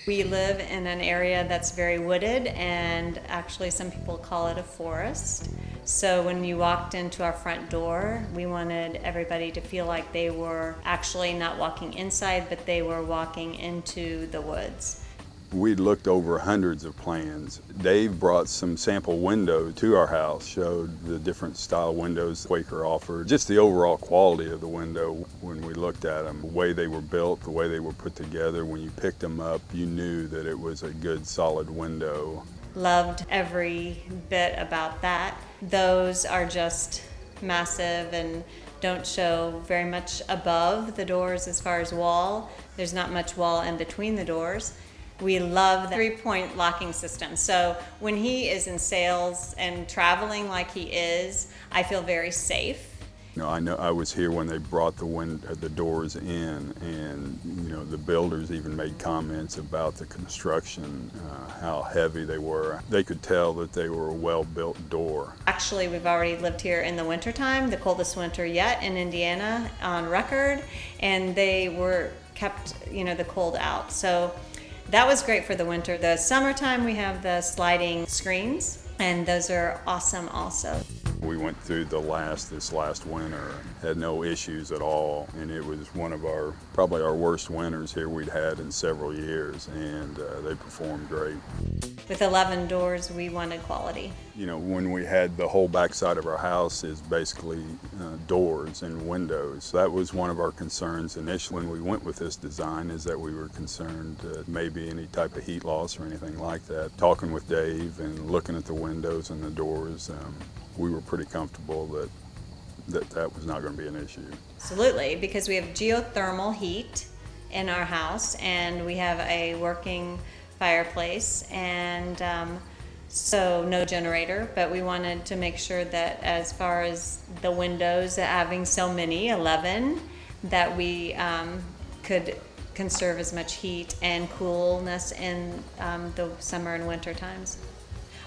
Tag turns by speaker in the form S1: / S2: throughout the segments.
S1: We live in an area that's very wooded, and actually some people call it a forest. So when you walked into our front door, we wanted everybody to feel like they were actually not walking inside, but they were walking into the woods.
S2: We looked over hundreds of plans. Dave brought some sample windows to our house, showed the different style windows Quaker offered, just the overall quality of the window when we looked at them, the way they were built, the way they were put together. When you picked them up, you knew that it was a good, solid window.
S1: Loved every bit about that. Those are just massive and don't show very much above the doors as far as wall. There's not much wall in between the doors. We love the 3-point locking system. So when he is in sales and traveling like he is, I feel very safe.
S2: I know I was here when they brought the doors in, and the builders even made comments about the construction, how heavy they were. They could tell that they were a well-built door.
S1: Actually, we've already lived here in the wintertime, the coldest winter yet in Indiana on record, and they were kept the cold out. So that was great for the winter. The summertime, we have the sliding screens, and those are awesome also.
S2: We went through this last winter, had no issues at all, and it was one of probably our worst winters here we'd had in several years, and they performed great.
S1: With 11 doors, we wanted quality.
S2: When we had the whole backside of our house is basically doors and windows. That was one of our concerns initially when we went with this design, is that we were concerned maybe any type of heat loss or anything like that. Talking with Dave and looking at the windows and the doors, we were pretty comfortable that was not going to be an issue.
S1: Absolutely, because we have geothermal heat in our house, and we have a working fireplace, and so no generator, but we wanted to make sure that as far as the windows, having so many, 11, that we could conserve as much heat and coolness in the summer and winter times.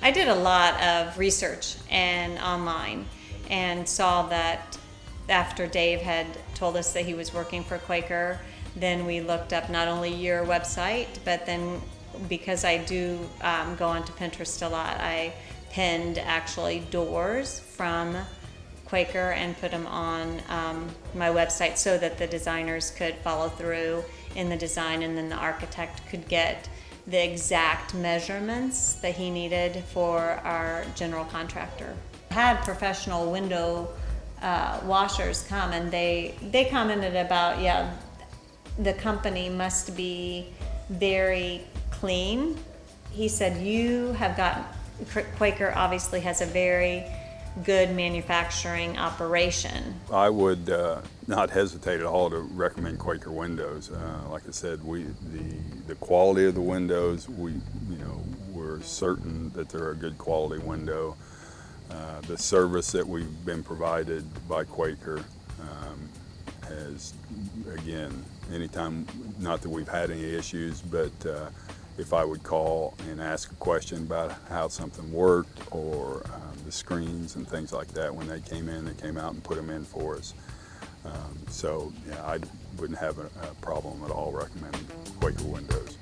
S1: I did a lot of research and online, and saw that after Dave had told us that he was working for Quaker, then we looked up not only your website, but then because I do go onto Pinterest a lot, I pinned actually doors from Quaker and put them on my website so that the designers could follow through in the design, and then the architect could get the exact measurements that he needed for our general contractor. I had professional window washers come, and they commented about, the company must be very clean. He said, Quaker obviously has a very good manufacturing operation.
S2: I would not hesitate at all to recommend Quaker windows. Like I said, the quality of the windows, we're certain that they're a good quality window. The service that we've been provided by Quaker has, again, anytime, not that we've had any issues, but if I would call and ask a question about how something worked, or the screens and things like that, when they came out and put them in for us. I wouldn't have a problem at all recommending Quaker windows.